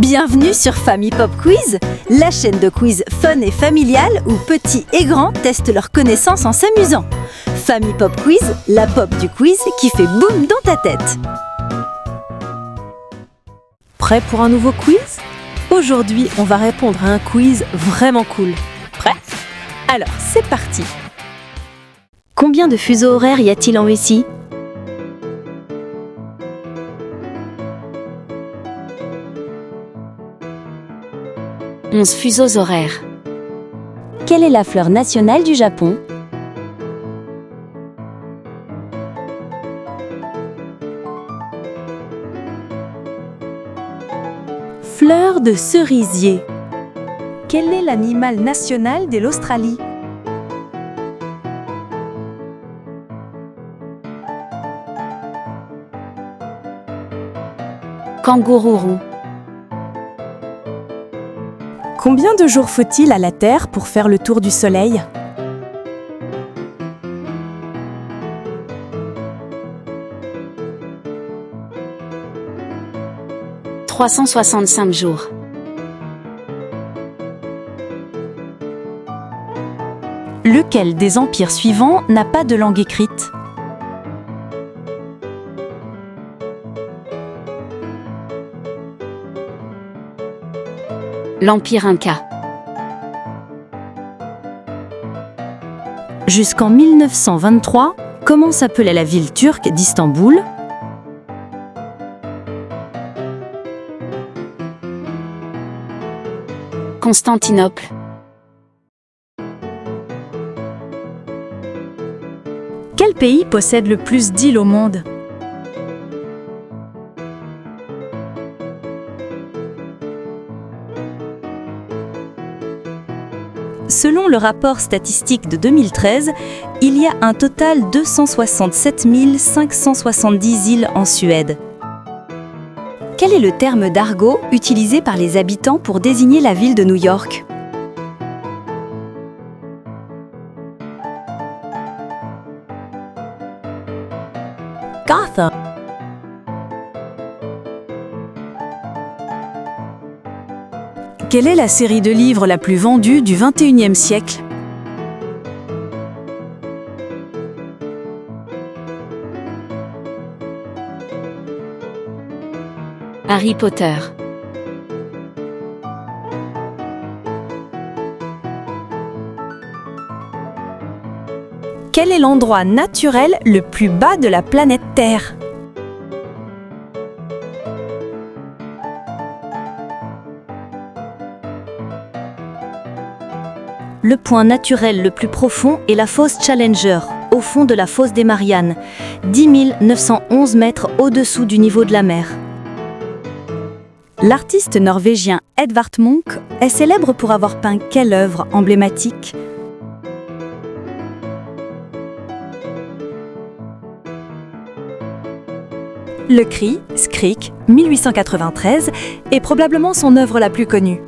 Bienvenue sur Family Pop Quiz, la chaîne de quiz fun et familiale où petits et grands testent leurs connaissances en s'amusant. Family Pop Quiz, la pop du quiz qui fait boum dans ta tête. Prêt pour un nouveau quiz? Aujourd'hui, on va répondre à un quiz vraiment cool. Prêt? Alors, c'est parti! Combien de fuseaux horaires y a-t-il en Russie? « 11 fuseaux horaires. Quelle est la fleur nationale du Japon? Fleur de cerisier. Quel est l'animal national de l'Australie? Kangourou. Combien de jours faut-il à la Terre pour faire le tour du Soleil? « 365 jours. Lequel des empires suivants n'a pas de langue écrite? L'Empire Inca. Jusqu'en 1923, comment s'appelait la ville turque d'Istanbul? Constantinople. Quel pays possède le plus d'îles au monde? Selon le rapport statistique de 2013, il y a un total de 267 570 îles en Suède. Quel est le terme d'argot utilisé par les habitants pour désigner la ville de New York? Gotham. Quelle est la série de livres la plus vendue du XXIe siècle? Harry Potter. Quel est l'endroit naturel le plus bas de la planète Terre? Le point naturel le plus profond est la fosse Challenger, au fond de la fosse des Mariannes, 10 911 mètres au-dessous du niveau de la mer. L'artiste norvégien Edvard Munch est célèbre pour avoir peint quelle œuvre emblématique? Le Cri, Skrik, 1893, est probablement son œuvre la plus connue.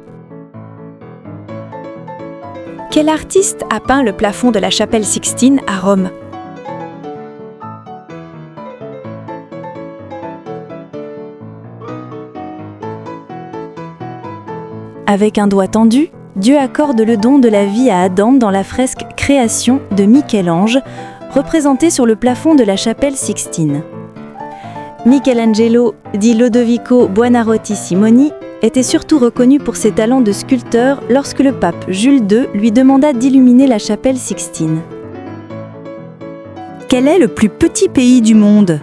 Quel artiste a peint le plafond de la chapelle Sixtine à Rome? Avec un doigt tendu, Dieu accorde le don de la vie à Adam dans la fresque Création de Michel-Ange, représentée sur le plafond de la chapelle Sixtine. Michelangelo di Lodovico Buonarroti Simoni était surtout reconnu pour ses talents de sculpteur lorsque le pape Jules II lui demanda d'illuminer la chapelle Sixtine. Quel est le plus petit pays du monde?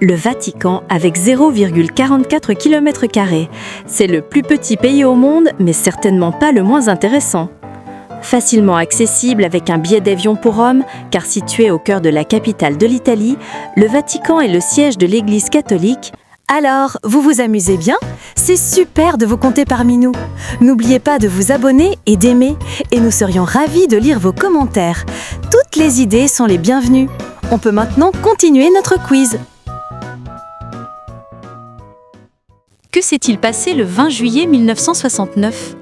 Le Vatican avec 0,44 km². C'est le plus petit pays au monde, mais certainement pas le moins intéressant. Facilement accessible avec un billet d'avion pour Rome, car situé au cœur de la capitale de l'Italie, le Vatican est le siège de l'Église catholique. Alors, vous vous amusez bien? C'est super de vous compter parmi nous. N'oubliez pas de vous abonner et d'aimer, et nous serions ravis de lire vos commentaires. Toutes les idées sont les bienvenues. On peut maintenant continuer notre quiz. Que s'est-il passé le 20 juillet 1969?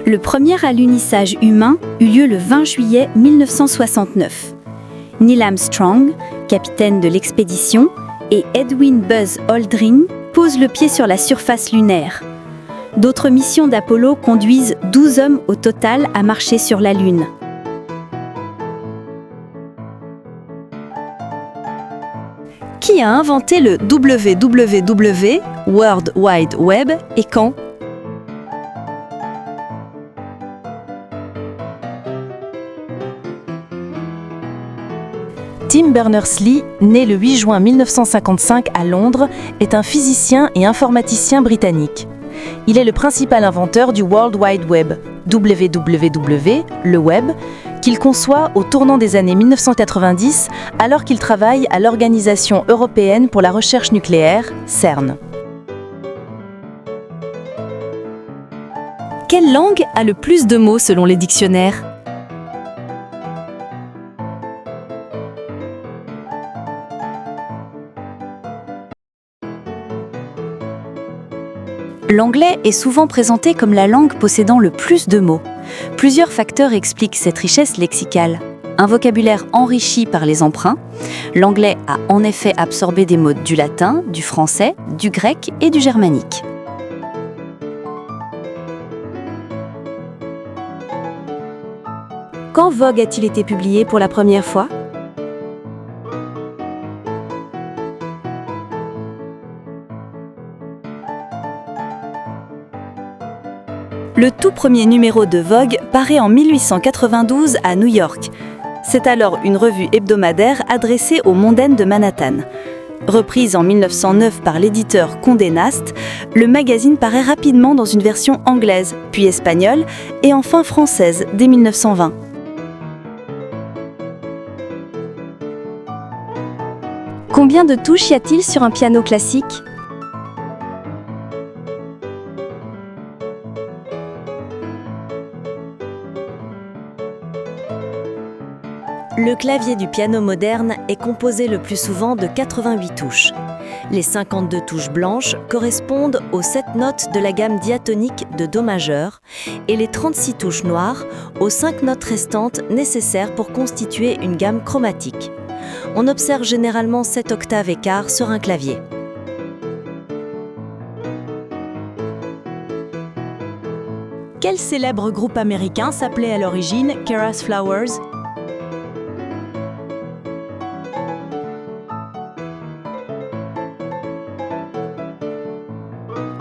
Le premier alunissage humain eut lieu le 20 juillet 1969. Neil Armstrong, capitaine de l'expédition, et Edwin Buzz Aldrin posent le pied sur la surface lunaire. D'autres missions d'Apollo conduisent 12 hommes au total à marcher sur la Lune. Qui a inventé le WWW, World Wide Web, et quand ? Tim Berners-Lee, né le 8 juin 1955 à Londres, est un physicien et informaticien britannique. Il est le principal inventeur du World Wide Web, WWW, le web, qu'il conçoit au tournant des années 1990 alors qu'il travaille à l'Organisation européenne pour la recherche nucléaire, CERN. Quelle langue a le plus de mots selon les dictionnaires ? L'anglais est souvent présenté comme la langue possédant le plus de mots. Plusieurs facteurs expliquent cette richesse lexicale. Un vocabulaire enrichi par les emprunts, l'anglais a en effet absorbé des mots du latin, du français, du grec et du germanique. Quand Vogue a-t-il été publié pour la première fois ? Le tout premier numéro de Vogue paraît en 1892 à New York. C'est alors une revue hebdomadaire adressée aux mondaines de Manhattan. Reprise en 1909 par l'éditeur Condé Nast, le magazine paraît rapidement dans une version anglaise, puis espagnole et enfin française dès 1920. Combien de touches y a-t-il sur un piano classique ? Le clavier du piano moderne est composé le plus souvent de 88 touches. Les 52 touches blanches correspondent aux 7 notes de la gamme diatonique de Do majeur et les 36 touches noires aux 5 notes restantes nécessaires pour constituer une gamme chromatique. On observe généralement 7 octaves et quart sur un clavier. Quel célèbre groupe américain s'appelait à l'origine Keras Flowers ?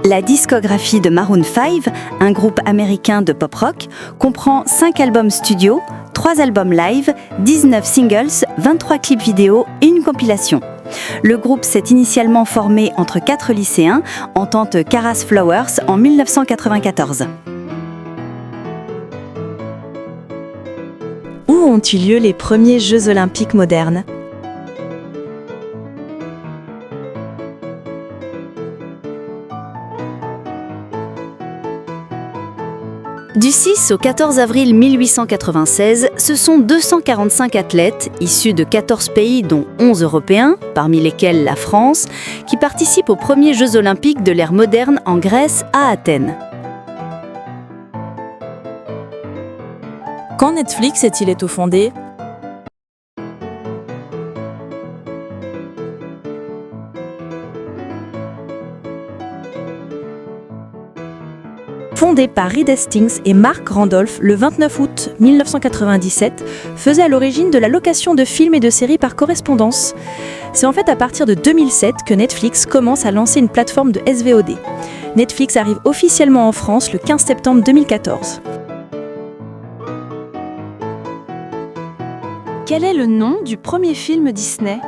La discographie de Maroon 5, un groupe américain de pop-rock, comprend 5 albums studio, 3 albums live, 19 singles, 23 clips vidéo et une compilation. Le groupe s'est initialement formé entre 4 lycéens, entente Keras Flowers en 1994. Où ont eu lieu les premiers Jeux olympiques modernes ? Du 6 au 14 avril 1896, ce sont 245 athlètes, issus de 14 pays dont 11 européens, parmi lesquels la France, qui participent aux premiers Jeux olympiques de l'ère moderne en Grèce à Athènes. Quand Netflix est-il été fondé ? Fondé par Reed Hastings et Mark Randolph le 29 août 1997, faisait à l'origine de la location de films et de séries par correspondance. C'est en fait à partir de 2007 que Netflix commence à lancer une plateforme de SVOD. Netflix arrive officiellement en France le 15 septembre 2014. Quel est le nom du premier film Disney ?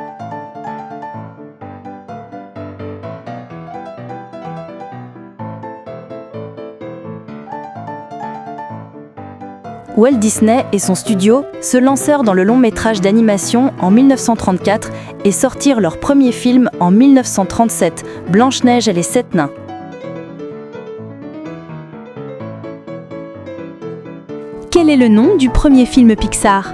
Walt Disney et son studio se lancèrent dans le long métrage d'animation en 1934 et sortirent leur premier film en 1937, Blanche-Neige et les 7 nains. Quel est le nom du premier film Pixar ?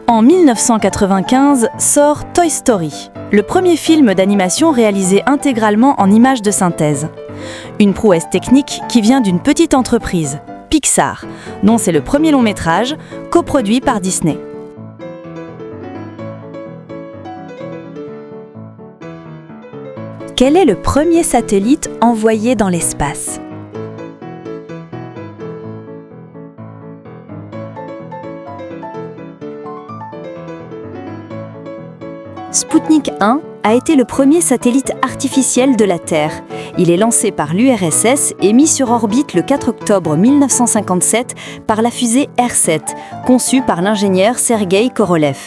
En En 1995 sort Toy Story, le premier film d'animation réalisé intégralement en images de synthèse. Une prouesse technique qui vient d'une petite entreprise, Pixar, dont c'est le premier long métrage, coproduit par Disney. Quel est le premier satellite envoyé dans l'espace ? Sputnik 1 a été le premier satellite artificiel de la Terre. Il est lancé par l'URSS et mis sur orbite le 4 octobre 1957 par la fusée R7, conçue par l'ingénieur Sergueï Korolev.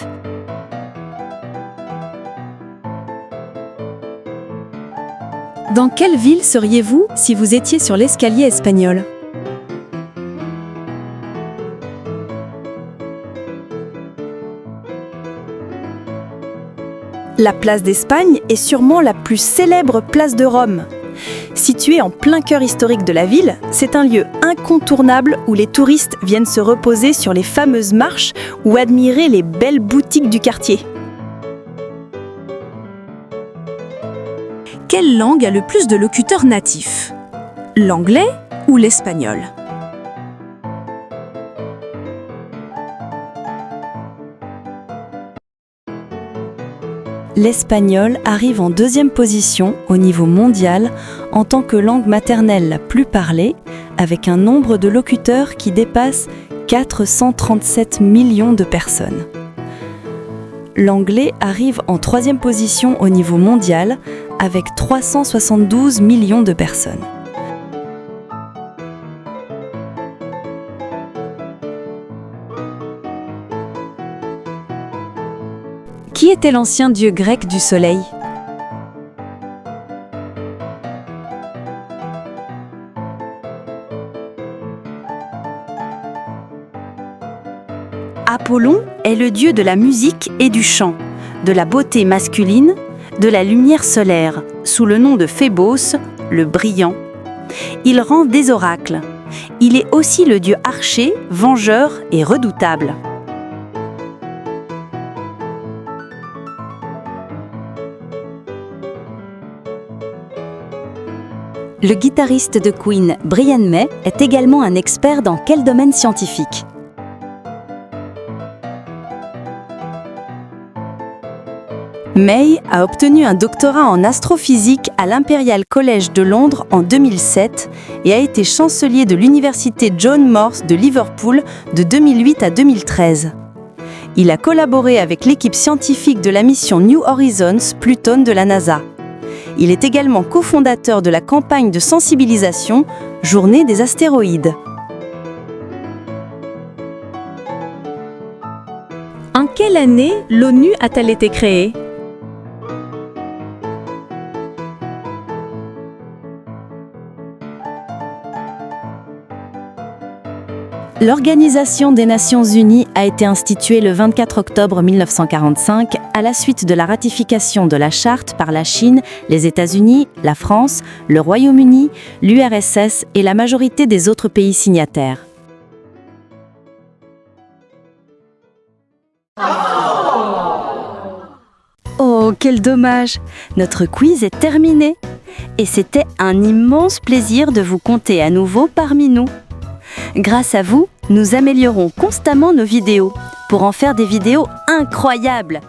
Dans quelle ville seriez-vous si vous étiez sur l'escalier espagnol ? La place d'Espagne est sûrement la plus célèbre place de Rome. Située en plein cœur historique de la ville, c'est un lieu incontournable où les touristes viennent se reposer sur les fameuses marches ou admirer les belles boutiques du quartier. Quelle langue a le plus de locuteurs natifs ? L'anglais ou l'espagnol ? L'espagnol arrive en deuxième position au niveau mondial en tant que langue maternelle la plus parlée, avec un nombre de locuteurs qui dépasse 437 millions de personnes. L'anglais arrive en troisième position au niveau mondial, avec 372 millions de personnes. Qui était l'ancien dieu grec du soleil ? Apollon est le dieu de la musique et du chant, de la beauté masculine, de la lumière solaire, sous le nom de Phébos, le brillant. Il rend des oracles. Il est aussi le dieu archer, vengeur et redoutable. Le guitariste de Queen, Brian May, est également un expert dans quel domaine scientifique ? May a obtenu un doctorat en astrophysique à l'Imperial College de Londres en 2007 et a été chancelier de l'université John Moores de Liverpool de 2008 à 2013. Il a collaboré avec l'équipe scientifique de la mission New Horizons Pluton de la NASA. Il est également cofondateur de la campagne de sensibilisation Journée des astéroïdes. En quelle année l'ONU a-t-elle été créée ? L'Organisation des Nations Unies a été instituée le 24 octobre 1945 à la suite de la ratification de la Charte par la Chine, les États-Unis, la France, le Royaume-Uni, l'URSS et la majorité des autres pays signataires. Oh, quel dommage! Notre quiz est terminé. Et c'était un immense plaisir de vous compter à nouveau parmi nous. Grâce à vous, nous améliorons constamment nos vidéos pour en faire des vidéos incroyables.